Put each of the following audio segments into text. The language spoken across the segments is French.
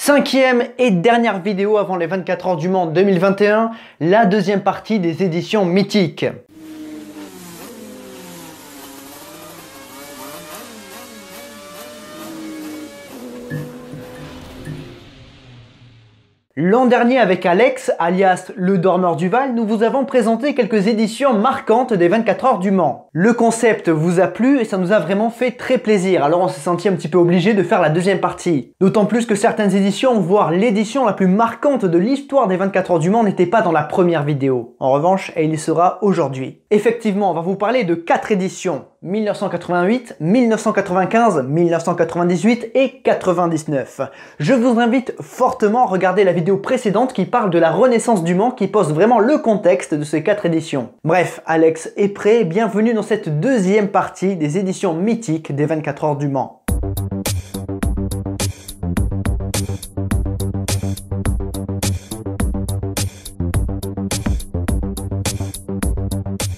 Cinquième et dernière vidéo avant les 24 heures du Mans 2021, la deuxième partie des éditions mythiques. L'an dernier avec Alex, alias le dormeur du Val, nous vous avons présenté quelques éditions marquantes des 24 heures du Mans. Le concept vous a plu et ça nous a vraiment fait très plaisir, alors on s'est senti un petit peu obligé de faire la deuxième partie. D'autant plus que certaines éditions, voire l'édition la plus marquante de l'histoire des 24 heures du Mans n'était pas dans la première vidéo. En revanche, elle y sera aujourd'hui. Effectivement, on va vous parler de 4 éditions. 1988, 1995, 1998 et 99. Je vous invite fortement à regarder la vidéo précédente qui parle de la renaissance du Mans qui pose vraiment le contexte de ces 4 éditions. Bref, Alex est prêt, bienvenue dans cette deuxième partie des éditions mythiques des 24 heures du Mans.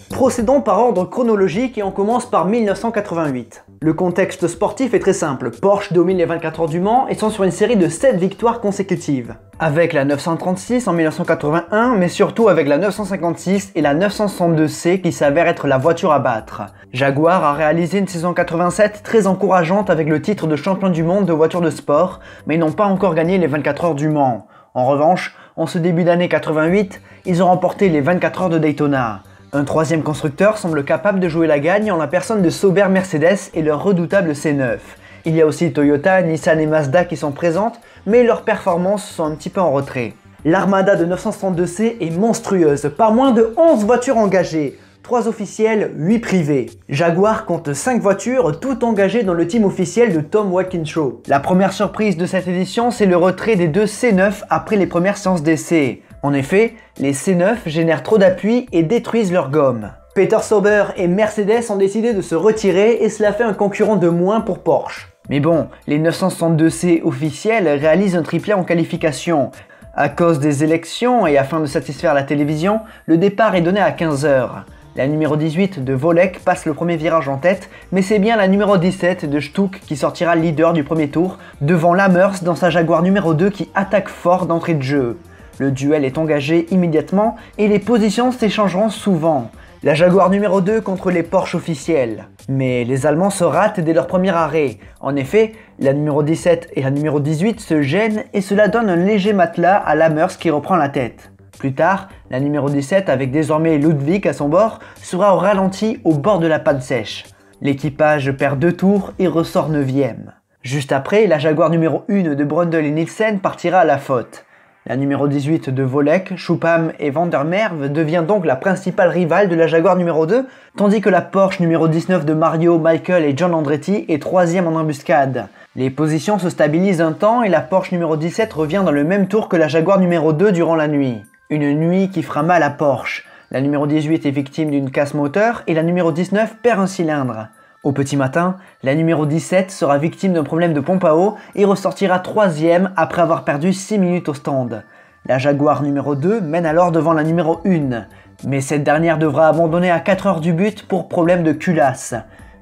Procédons par ordre chronologique et on commence par 1988. Le contexte sportif est très simple, Porsche domine les 24 heures du Mans et sont sur une série de 7 victoires consécutives. Avec la 936 en 1981, mais surtout avec la 956 et la 962C qui s'avèrent être la voiture à battre. Jaguar a réalisé une saison 87 très encourageante avec le titre de champion du monde de voitures de sport, mais ils n'ont pas encore gagné les 24 heures du Mans. En revanche, en ce début d'année 88, ils ont remporté les 24 heures de Daytona. Un troisième constructeur semble capable de jouer la gagne en la personne de Sauber Mercedes et leur redoutable C9. Il y a aussi Toyota, Nissan et Mazda qui sont présentes, mais leurs performances sont un petit peu en retrait. L'armada de 962C est monstrueuse, pas moins de 11 voitures engagées, 3 officielles, 8 privées. Jaguar compte 5 voitures, toutes engagées dans le team officiel de Tom Walkinshaw. La première surprise de cette édition, c'est le retrait des 2 C9 après les premières séances d'essai. En effet, les C9 génèrent trop d'appui et détruisent leur gomme. Peter Sauber et Mercedes ont décidé de se retirer et cela fait un concurrent de moins pour Porsche. Mais bon, les 962C officiels réalisent un triplé en qualification. À cause des élections et afin de satisfaire la télévision, le départ est donné à 15 h. La numéro 18 de Volek passe le premier virage en tête, mais c'est bien la numéro 17 de Stuck qui sortira leader du premier tour, devant Lammers dans sa Jaguar numéro 2 qui attaque fort d'entrée de jeu. Le duel est engagé immédiatement et les positions s'échangeront souvent. La Jaguar numéro 2 contre les Porsche officiels. Mais les Allemands se ratent dès leur premier arrêt. En effet, la numéro 17 et la numéro 18 se gênent et cela donne un léger matelas à Lammers qui reprend la tête. Plus tard, la numéro 17 avec désormais Ludwig à son bord sera au ralenti au bord de la panne sèche. L'équipage perd 2 tours et ressort 9e. Juste après, la Jaguar numéro 1 de Brundle et Nielsen partira à la faute. La numéro 18 de Volek, Schupham et Van der Merwe devient donc la principale rivale de la Jaguar numéro 2, tandis que la Porsche numéro 19 de Mario, Michael et John Andretti est 3e en embuscade. Les positions se stabilisent un temps et la Porsche numéro 17 revient dans le même tour que la Jaguar numéro 2 durant la nuit. Une nuit qui fera mal à Porsche. La numéro 18 est victime d'une casse moteur et la numéro 19 perd un cylindre. Au petit matin, la numéro 17 sera victime d'un problème de pompe à eau et ressortira 3e après avoir perdu 6 minutes au stand. La Jaguar numéro 2 mène alors devant la numéro 1, mais cette dernière devra abandonner à 4 heures du but pour problème de culasse.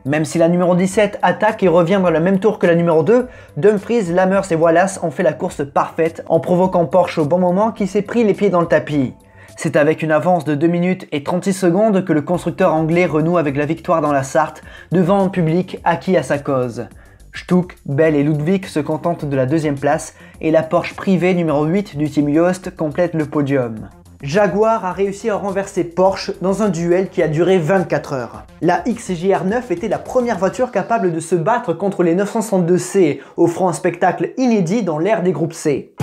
Même si la numéro 17 attaque et revient dans le même tour que la numéro 2, Dumfries, Lammers et Wallace ont fait la course parfaite en provoquant Porsche au bon moment qui s'est pris les pieds dans le tapis. C'est avec une avance de 2 minutes et 36 secondes que le constructeur anglais renoue avec la victoire dans la Sarthe, devant un public acquis à sa cause. Stuck, Bell et Ludwig se contentent de la 2e place et la Porsche privée numéro 8 du team Yost complète le podium. Jaguar a réussi à renverser Porsche dans un duel qui a duré 24 heures. La XJR9 était la première voiture capable de se battre contre les 962C, offrant un spectacle inédit dans l'ère des groupes C.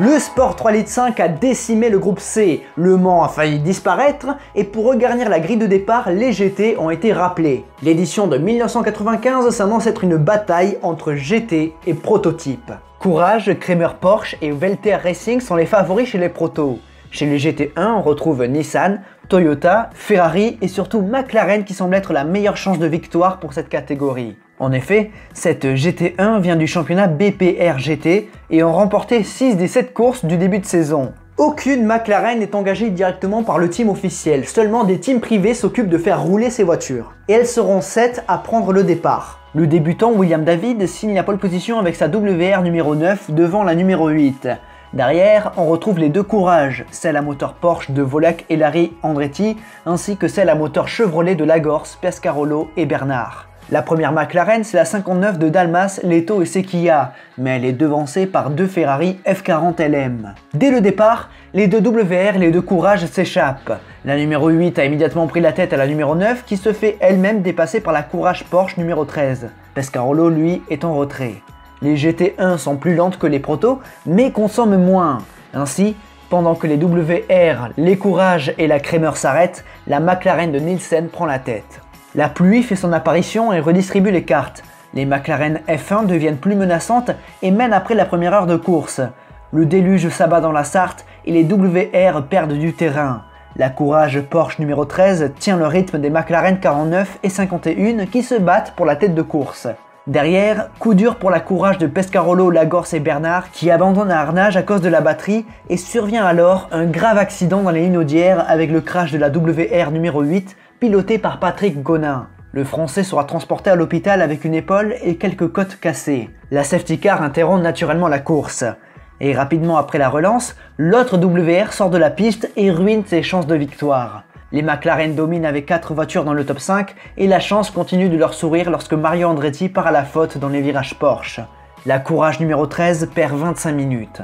Le Sport 3,5 litres a décimé le groupe C, Le Mans a failli disparaître et pour regarnir la grille de départ, les GT ont été rappelés. L'édition de 1995 s'annonce être une bataille entre GT et prototype. Courage, Kremer Porsche et Welter Racing sont les favoris chez les protos. Chez les GT1, on retrouve Nissan, Toyota, Ferrari et surtout McLaren qui semble être la meilleure chance de victoire pour cette catégorie. En effet, cette GT1 vient du championnat BPR GT et ont remporté 6 des 7 courses du début de saison. Aucune McLaren n'est engagée directement par le team officiel, seulement des teams privés s'occupent de faire rouler ces voitures. Et elles seront 7 à prendre le départ. Le débutant William David signe la pole position avec sa WR numéro 9 devant la numéro 8. Derrière, on retrouve les deux courages, celle à moteur Porsche de Volek et Larry Andretti, ainsi que celle à moteur Chevrolet de Lagorce, Pescarolo et Bernard. La première McLaren, c'est la 59 de Dalmas, Leto et Sequia, mais elle est devancée par deux Ferrari F40 LM. Dès le départ, les deux WR et les deux courages s'échappent. La numéro 8 a immédiatement pris la tête à la numéro 9 qui se fait elle-même dépasser par la courage Porsche numéro 13. Pescarolo, lui, est en retrait. Les GT1 sont plus lentes que les protos, mais consomment moins. Ainsi, pendant que les WR, les courages et la Creamer s'arrêtent, la McLaren de Nielsen prend la tête. La pluie fait son apparition et redistribue les cartes. Les McLaren F1 deviennent plus menaçantes et mènent après la première heure de course. Le déluge s'abat dans la Sarthe et les WR perdent du terrain. La courage Porsche numéro 13 tient le rythme des McLaren 49 et 51 qui se battent pour la tête de course. Derrière, coup dur pour la courage de Pescarolo, Lagorce et Bernard qui abandonnent à Arnage à cause de la batterie et survient alors un grave accident dans les Linaudières avec le crash de la WR numéro 8 piloté par Patrick Gonin. Le Français sera transporté à l'hôpital avec une épaule et quelques côtes cassées. La safety car interrompt naturellement la course. Et rapidement après la relance, l'autre WR sort de la piste et ruine ses chances de victoire. Les McLaren dominent avec 4 voitures dans le top 5 et la chance continue de leur sourire lorsque Mario Andretti part à la faute dans les virages Porsche. La courage numéro 13 perd 25 minutes.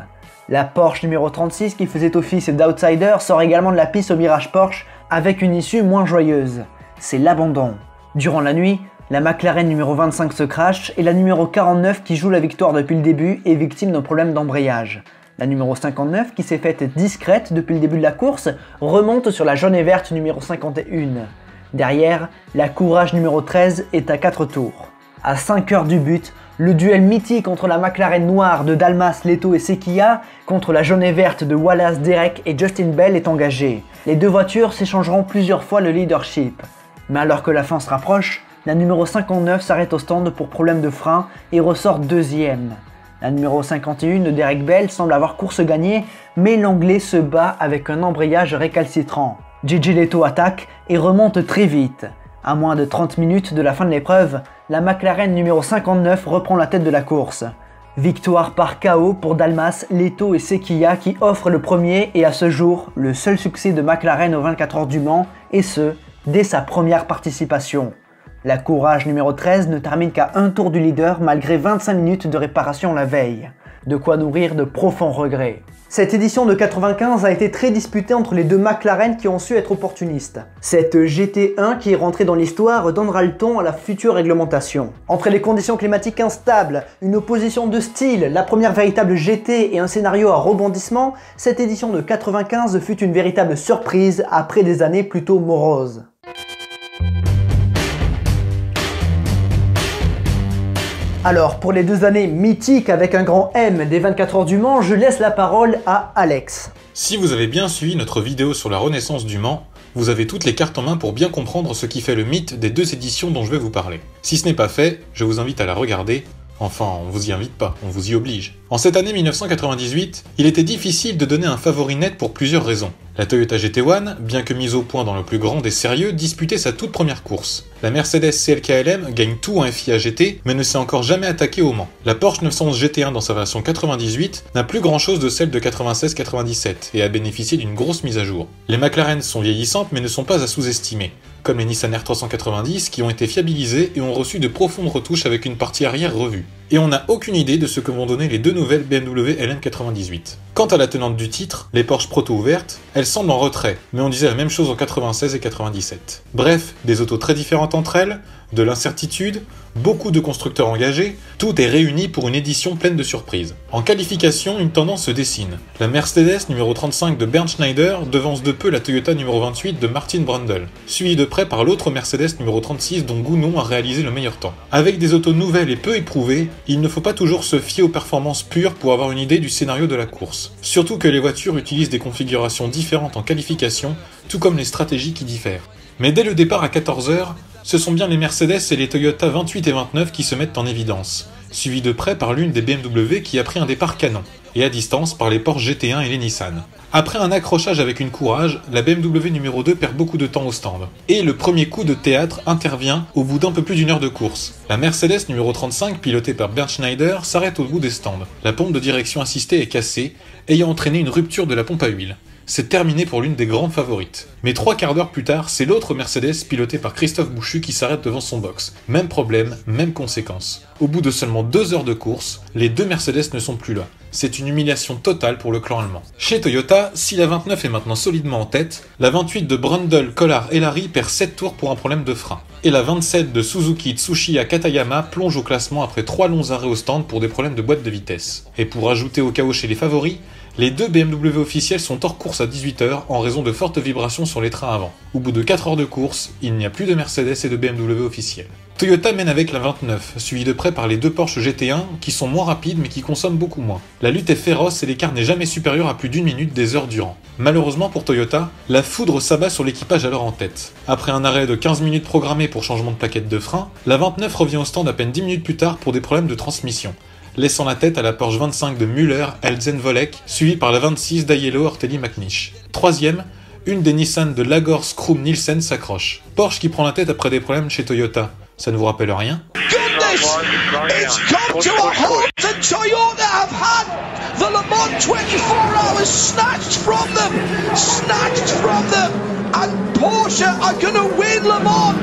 La Porsche numéro 36 qui faisait office d'outsider sort également de la piste au virage Porsche avec une issue moins joyeuse. C'est l'abandon. Durant la nuit, la McLaren numéro 25 se crache et la numéro 49 qui joue la victoire depuis le début est victime d'un problème d'embrayage. La numéro 59 qui s'est faite discrète depuis le début de la course remonte sur la jaune et verte numéro 51. Derrière, la courage numéro 13 est à 4 tours. À 5 heures du but, le duel mythique entre la McLaren noire de Dalmas, Leto et Sequia contre la jaune et verte de Wallace, Derek et Justin Bell est engagé. Les deux voitures s'échangeront plusieurs fois le leadership. Mais alors que la fin se rapproche, la numéro 59 s'arrête au stand pour problème de frein et ressort deuxième. La numéro 51 de Derek Bell semble avoir course gagnée, mais l'anglais se bat avec un embrayage récalcitrant. JJ Leto attaque et remonte très vite. À moins de 30 minutes de la fin de l'épreuve, la McLaren numéro 59 reprend la tête de la course. Victoire par KO pour Dalmas, Leto et Sequia qui offrent le premier et à ce jour le seul succès de McLaren aux 24 heures du Mans, et ce, dès sa première participation. La courage numéro 13 ne termine qu'à un tour du leader malgré 25 minutes de réparation la veille. De quoi nourrir de profonds regrets. Cette édition de 95 a été très disputée entre les deux McLaren qui ont su être opportunistes. Cette GT1 qui est rentrée dans l'histoire donnera le ton à la future réglementation. Entre les conditions climatiques instables, une opposition de style, la première véritable GT et un scénario à rebondissement, cette édition de 95 fut une véritable surprise après des années plutôt moroses. Alors, pour les 2 années mythiques avec un grand M des 24 heures du Mans, je laisse la parole à Alex. Si vous avez bien suivi notre vidéo sur la renaissance du Mans, vous avez toutes les cartes en main pour bien comprendre ce qui fait le mythe des 2 éditions dont je vais vous parler. Si ce n'est pas fait, je vous invite à la regarder. Enfin, on vous y invite pas, on vous y oblige. En cette année 1998, il était difficile de donner un favori net pour plusieurs raisons. La Toyota GT1, bien que mise au point dans le plus grand des sérieux, disputait sa toute première course. La Mercedes CLK-LM gagne tout en FIA GT, mais ne s'est encore jamais attaquée au Mans. La Porsche 911 GT1 dans sa version 98 n'a plus grand chose de celle de 96-97 et a bénéficié d'une grosse mise à jour. Les McLaren sont vieillissantes mais ne sont pas à sous-estimer, comme les Nissan R390 qui ont été fiabilisés et ont reçu de profondes retouches avec une partie arrière revue. Et on n'a aucune idée de ce que vont donner les 2 nouvelles BMW LM98. Quant à la tenante du titre, les Porsche Proto ouvertes, elles semblent en retrait, mais on disait la même chose en 96 et 97. Bref, des autos très différentes entre elles, de l'incertitude, beaucoup de constructeurs engagés, tout est réuni pour une édition pleine de surprises. En qualification, une tendance se dessine. La Mercedes numéro 35 de Bernd Schneider devance de peu la Toyota numéro 28 de Martin Brundle, suivi de près par l'autre Mercedes numéro 36 dont Gounon a réalisé le meilleur temps. Avec des autos nouvelles et peu éprouvées, il ne faut pas toujours se fier aux performances pures pour avoir une idée du scénario de la course. Surtout que les voitures utilisent des configurations différentes en qualification, tout comme les stratégies qui diffèrent. Mais dès le départ à 14 h, ce sont bien les Mercedes et les Toyota 28 et 29 qui se mettent en évidence. suivi de près par l'une des BMW qui a pris un départ canon, et à distance par les Porsche GT1 et les Nissan. Après un accrochage avec une courage, la BMW numéro 2 perd beaucoup de temps au stand. Et le premier coup de théâtre intervient au bout d'un peu plus d'une heure de course. La Mercedes numéro 35, pilotée par Bernd Schneider, s'arrête au bout des stands. La pompe de direction assistée est cassée, ayant entraîné une rupture de la pompe à huile. C'est terminé pour l'une des grandes favorites. Mais 3 quarts d'heure plus tard, c'est l'autre Mercedes pilotée par Christophe Bouchu qui s'arrête devant son box. Même problème, même conséquence. Au bout de seulement 2 heures de course, les deux Mercedes ne sont plus là. C'est une humiliation totale pour le clan allemand. Chez Toyota, si la 29 est maintenant solidement en tête, la 28 de Brundle, Collard et Larry perd 7 tours pour un problème de frein. Et la 27 de Suzuki Tsuchiya Katayama plonge au classement après 3 longs arrêts au stand pour des problèmes de boîte de vitesse. Et pour ajouter au chaos chez les favoris, les deux BMW officiels sont hors course à 18h en raison de fortes vibrations sur les trains avant. Au bout de 4 heures de course, il n'y a plus de Mercedes et de BMW officiels. Toyota mène avec la 29, suivi de près par les deux Porsche GT1 qui sont moins rapides mais qui consomment beaucoup moins. La lutte est féroce et l'écart n'est jamais supérieur à plus d'1 minute des heures durant. Malheureusement pour Toyota, la foudre s'abat sur l'équipage alors en tête. Après un arrêt de 15 minutes programmé pour changement de plaquette de frein, la 29 revient au stand à peine 10 minutes plus tard pour des problèmes de transmission, laissant la tête à la Porsche 25 de Müller, Elzen-Volek, suivie par la 26 d'Aiello Ortelli-McNish. Troisième, une des Nissan de Lagor Skrum Nielsen s'accroche. Porsche qui prend la tête après des problèmes chez Toyota. Ça ne vous rappelle rien? Goodness! It's come to a halt and Toyota have had the Le Mans 24 hours snatched from them! And Porsche are gonna win Le Mans!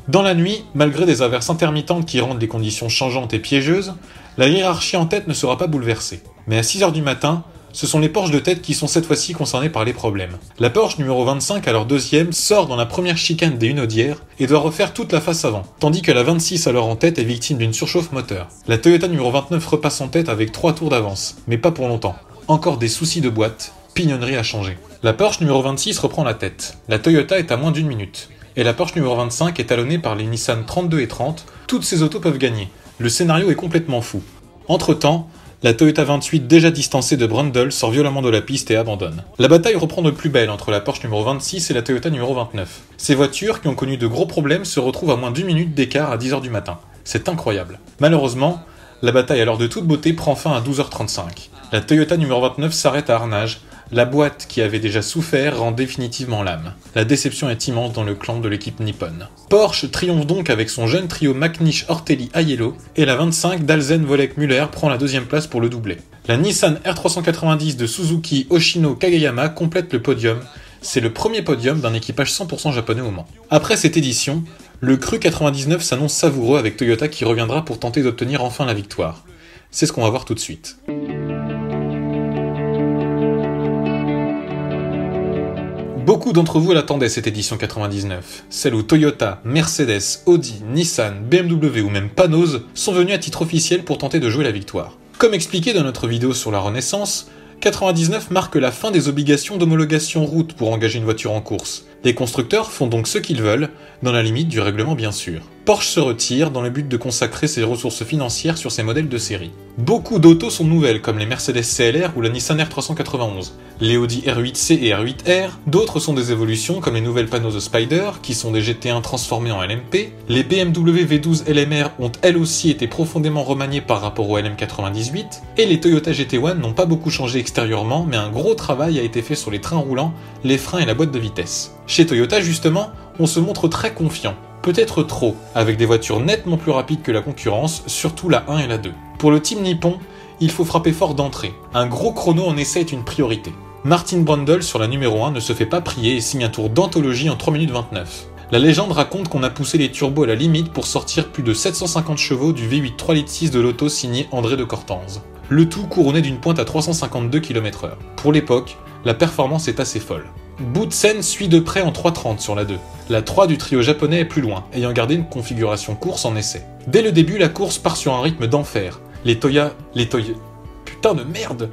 Dans la nuit, malgré des averses intermittentes qui rendent les conditions changeantes et piégeuses, la hiérarchie en tête ne sera pas bouleversée. Mais à 6h du matin, ce sont les Porsche de tête qui sont cette fois-ci concernés par les problèmes. La Porsche numéro 25, alors deuxième, sort dans la première chicane des Hunaudières et doit refaire toute la face avant, tandis que la 26, alors en tête, est victime d'une surchauffe moteur. La Toyota numéro 29 repasse en tête avec 3 tours d'avance, mais pas pour longtemps. Encore des soucis de boîte, pignonnerie à changer. La Porsche numéro 26 reprend la tête. La Toyota est à moins d'1 minute. Et la Porsche numéro 25 est talonnée par les Nissan 32 et 30, toutes ces autos peuvent gagner. Le scénario est complètement fou. Entre-temps, la Toyota 28, déjà distancée de Brundle, sort violemment de la piste et abandonne. La bataille reprend de plus belle entre la Porsche numéro 26 et la Toyota numéro 29. Ces voitures, qui ont connu de gros problèmes, se retrouvent à moins d'1 minute d'écart à 10h du matin. C'est incroyable. Malheureusement, la bataille alors de toute beauté prend fin à 12h35. La Toyota numéro 29 s'arrête à Arnage. La boîte, qui avait déjà souffert, rend définitivement l'âme. La déception est immense dans le clan de l'équipe nippone. Porsche triomphe donc avec son jeune trio McNish, Ortelli, Aiello, et la 25 d'Alzen, Volek, Müller prend la deuxième place pour le doublet. La Nissan R390 de Suzuki, Hoshino, Kageyama complète le podium. C'est le premier podium d'un équipage 100% japonais au Mans. Après cette édition, le Cru 99 s'annonce savoureux avec Toyota qui reviendra pour tenter d'obtenir enfin la victoire. C'est ce qu'on va voir tout de suite. Beaucoup d'entre vous l'attendaient cette édition 99, celle où Toyota, Mercedes, Audi, Nissan, BMW ou même Panoz sont venus à titre officiel pour tenter de jouer la victoire. Comme expliqué dans notre vidéo sur la Renaissance, 99 marque la fin des obligations d'homologation route pour engager une voiture en course. Les constructeurs font donc ce qu'ils veulent, dans la limite du règlement bien sûr. Porsche se retire dans le but de consacrer ses ressources financières sur ses modèles de série. Beaucoup d'autos sont nouvelles, comme les Mercedes CLR ou la Nissan R391. Les Audi R8C et R8R, d'autres sont des évolutions comme les nouvelles Panoz Spider, qui sont des GT1 transformés en LMP. Les BMW V12 LMR ont elles aussi été profondément remaniées par rapport au LM98, et les Toyota GT1 n'ont pas beaucoup changé extérieurement, mais un gros travail a été fait sur les trains roulants, les freins et la boîte de vitesse. Chez Toyota justement, on se montre très confiant, peut-être trop, avec des voitures nettement plus rapides que la concurrence, surtout la 1 et la 2. Pour le team nippon, il faut frapper fort d'entrée. Un gros chrono en essai est une priorité. Martin Brundle sur la numéro 1 ne se fait pas prier et signe un tour d'anthologie en 3 minutes 29. La légende raconte qu'on a poussé les turbos à la limite pour sortir plus de 750 chevaux du V8 3 litres 6 de l'auto signé André de Cortanze. Le tout couronné d'une pointe à 352 km/h. Pour l'époque, la performance est assez folle. Boutsen suit de près en 3.30 sur la 2. La 3 du trio japonais est plus loin, ayant gardé une configuration course en essai. Dès le début, la course part sur un rythme d'enfer. Putain de merde!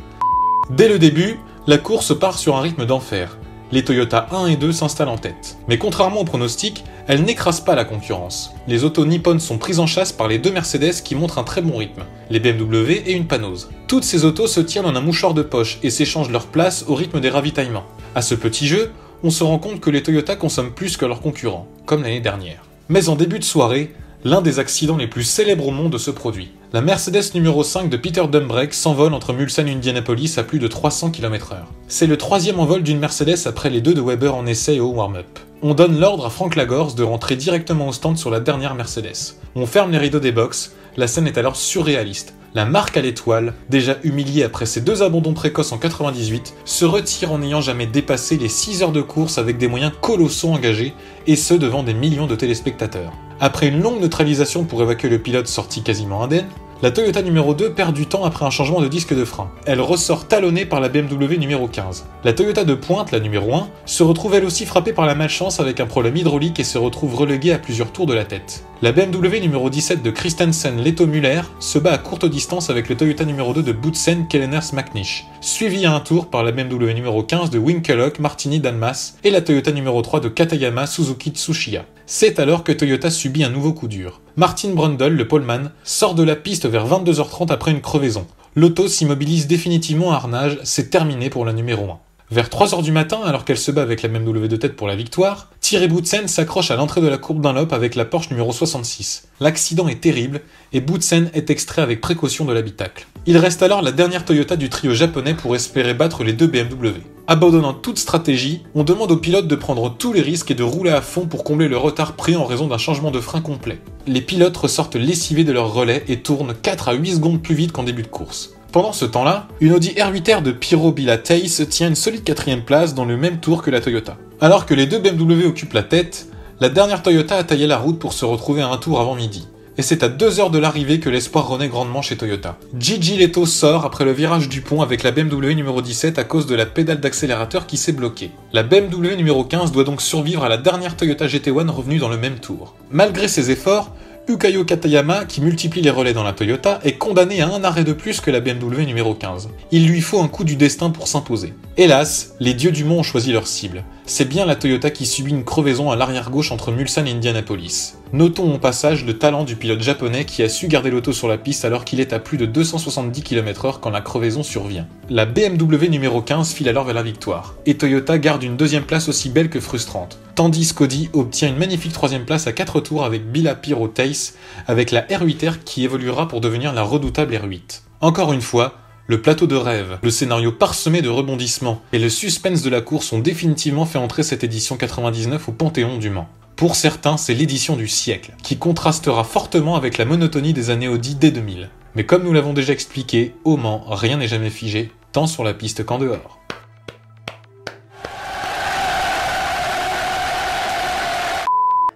Dès le début, la course part sur un rythme d'enfer. Les Toyota 1 et 2 s'installent en tête. Mais contrairement aux pronostics, elles n'écrasent pas la concurrence. Les autos nippones sont prises en chasse par les deux Mercedes qui montrent un très bon rythme, les BMW et une Panoz. Toutes ces autos se tiennent en un mouchoir de poche et s'échangent leur place au rythme des ravitaillements. À ce petit jeu, on se rend compte que les Toyota consomment plus que leurs concurrents, comme l'année dernière. Mais en début de soirée, L'un des accidents les plus célèbres au monde se produit. La Mercedes numéro 5 de Peter Dumbrake s'envole entre Mulsanne et Indianapolis à plus de 300 km/h. C'est le troisième envol d'une Mercedes après les deux de Webber en essai et au warm-up. On donne l'ordre à Frank Lagorce de rentrer directement au stand sur la dernière Mercedes. On ferme les rideaux des box, la scène est alors surréaliste. La marque à l'étoile, déjà humiliée après ses deux abandons précoces en 98, se retire en n'ayant jamais dépassé les 6 heures de course avec des moyens colossaux engagés, et ce devant des millions de téléspectateurs. Après une longue neutralisation pour évacuer le pilote sorti quasiment indemne, la Toyota numéro 2 perd du temps après un changement de disque de frein. Elle ressort talonnée par la BMW numéro 15. La Toyota de pointe, la numéro 1, se retrouve elle aussi frappée par la malchance avec un problème hydraulique et se retrouve reléguée à plusieurs tours de la tête. La BMW numéro 17 de Christensen Leto Müller se bat à courte distance avec le Toyota numéro 2 de Boutsen Kelleners McNish, suivi à un tour par la BMW numéro 15 de Winkelhock Martini Dalmas et la Toyota numéro 3 de Katayama Suzuki Tsuchiya. C'est alors que Toyota subit un nouveau coup dur. Martin Brundle, le poleman, sort de la piste vers 22h30 après une crevaison. L'auto s'immobilise définitivement à harnage, c'est terminé pour la numéro 1. Vers 3h du matin, alors qu'elle se bat avec la BMW de tête pour la victoire, Thierry Boutsen s'accroche à l'entrée de la courbe Dunlop avec la Porsche numéro 66. L'accident est terrible et Boutsen est extrait avec précaution de l'habitacle. Il reste alors la dernière Toyota du trio japonais pour espérer battre les deux BMW. Abandonnant toute stratégie, on demande au pilote de prendre tous les risques et de rouler à fond pour combler le retard pris en raison d'un changement de frein complet. Les pilotes ressortent lessivés de leur relais et tournent 4 à 8 secondes plus vite qu'en début de course. Pendant ce temps-là, une Audi R8R de Piro Bila-Tace tient une solide 4ème place dans le même tour que la Toyota. Alors que les deux BMW occupent la tête, la dernière Toyota a taillé la route pour se retrouver à un tour avant midi. Et c'est à 2 heures de l'arrivée que l'espoir renaît grandement chez Toyota. Gigi Leto sort après le virage du pont avec la BMW numéro 17 à cause de la pédale d'accélérateur qui s'est bloquée. La BMW numéro 15 doit donc survivre à la dernière Toyota GT1 revenue dans le même tour. Malgré ses efforts, Ukayo Katayama, qui multiplie les relais dans la Toyota, est condamné à un arrêt de plus que la BMW numéro 15. Il lui faut un coup du destin pour s'imposer. Hélas, les dieux du Mont ont choisi leur cible. C'est bien la Toyota qui subit une crevaison à l'arrière-gauche entre Mulsanne et Indianapolis. Notons au passage le talent du pilote japonais qui a su garder l'auto sur la piste alors qu'il est à plus de 270 km/h quand la crevaison survient. La BMW numéro 15 file alors vers la victoire, et Toyota garde une deuxième place aussi belle que frustrante. Tandis qu'Audi obtient une magnifique troisième place à 4 tours avec Bila Piro Tace, avec la R8R qui évoluera pour devenir la redoutable R8. Encore une fois, le plateau de rêve, le scénario parsemé de rebondissements et le suspense de la course ont définitivement fait entrer cette édition 99 au Panthéon du Mans. Pour certains, c'est l'édition du siècle, qui contrastera fortement avec la monotonie des années Audi dès 2000. Mais comme nous l'avons déjà expliqué, au Mans, rien n'est jamais figé, tant sur la piste qu'en dehors.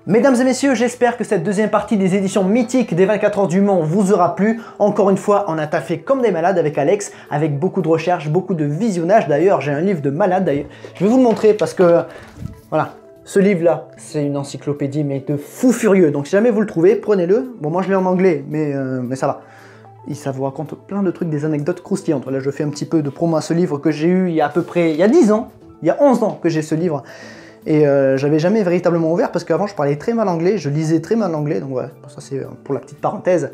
Mesdames et messieurs, j'espère que cette deuxième partie des éditions mythiques des 24 heures du Mans vous aura plu. Encore une fois, on a taffé comme des malades avec Alex, avec beaucoup de recherches, beaucoup de visionnage. D'ailleurs, j'ai un livre de malade. D'ailleurs, je vais vous le montrer parce que, voilà, ce livre-là, c'est une encyclopédie, mais de fou furieux. Donc, si jamais vous le trouvez, prenez-le. Bon, moi, je l'ai en anglais, mais ça va. Et ça vous raconte plein de trucs, des anecdotes croustillantes. Là, je fais un petit peu de promo à ce livre que j'ai eu il y a à peu près, il y a 10 ans. Il y a 11 ans que j'ai ce livre. Et j'avais jamais véritablement ouvert parce qu'avant je parlais très mal anglais, je lisais très mal anglais, donc voilà, ça c'est pour la petite parenthèse.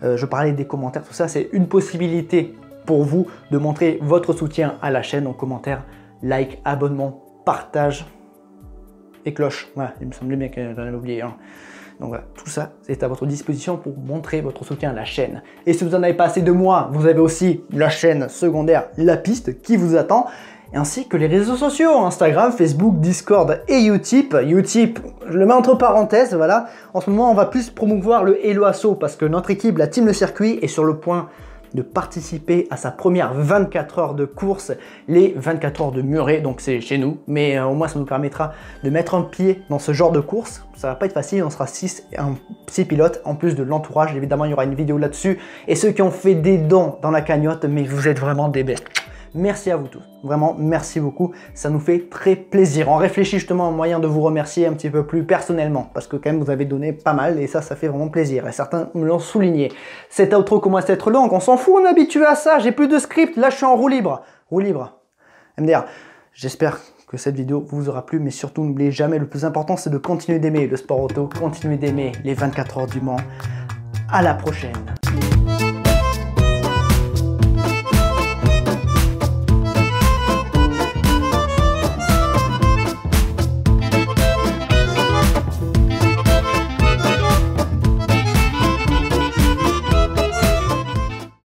Je parlais des commentaires, tout ça, c'est une possibilité pour vous de montrer votre soutien à la chaîne en commentaire, like, abonnement, partage et cloche. Voilà, il me semblait bien que j'en avais oublié. Hein. Donc voilà, tout ça c'est à votre disposition pour montrer votre soutien à la chaîne. Et si vous en avez pas assez de moi, vous avez aussi la chaîne secondaire La Piste qui vous attend. Ainsi que les réseaux sociaux, Instagram, Facebook, Discord et Utip. Utip, je le mets entre parenthèses, voilà. En ce moment, on va plus promouvoir le Hello Asso parce que notre équipe, la Team Le Circuit, est sur le point de participer à sa première 24 heures de course, les 24 heures de Muret, donc c'est chez nous, mais au moins ça nous permettra de mettre un pied dans ce genre de course. Ça va pas être facile, on sera 6 pilotes, en plus de l'entourage, évidemment il y aura une vidéo là-dessus, et ceux qui ont fait des dons dans la cagnotte, mais vous êtes vraiment des bêtes. Merci à vous tous, vraiment merci beaucoup, ça nous fait très plaisir. On réfléchit justement à un moyen de vous remercier un petit peu plus personnellement, parce que quand même vous avez donné pas mal et ça fait vraiment plaisir, et certains me l'ont souligné. Cette outro commence à être longue, on s'en fout, on est habitué à ça, j'ai plus de script, là je suis en roue libre. Roue libre, MDR, j'espère que cette vidéo vous aura plu, mais surtout n'oubliez jamais, le plus important c'est de continuer d'aimer le sport auto, continuer d'aimer les 24 heures du Mans. À la prochaine.